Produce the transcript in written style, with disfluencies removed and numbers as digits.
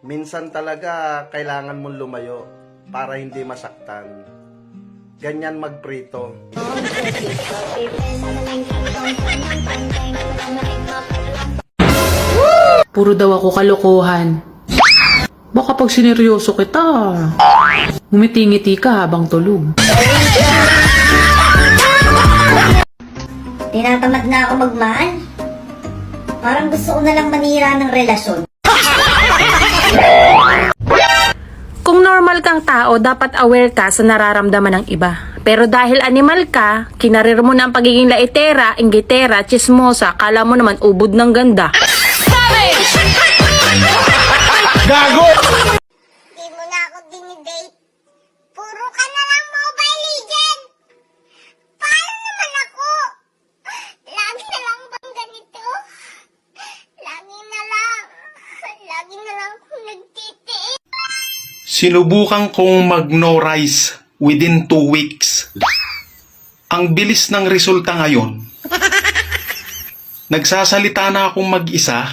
Minsan talaga kailangan mong lumayo para hindi masaktan. Ganyan magprito. Puro daw ako kalokohan. Baka pag sineryoso kita, ngumiti-ngiti ka habang tulog. Tinatamad na ako magmahal. Parang gusto ko na lang manira ng relasyon. Kung normal kang tao, dapat aware ka sa nararamdaman ng iba. Pero dahil animal ka, kinarir mo na ang pagiging laitera, inggitera, chismosa, kala mo naman ubod ng ganda. Gago! Di mo na ako dinidate. Puro ka na lang Mobile Legend. Paano naman ako? Lagi na lang bang ganito? Lagi na lang akong nagtitiis. Sinubukan kong mag-no rice within 2 weeks. Ang bilis ng resulta ngayon. Nagsasalita na akong mag-isa.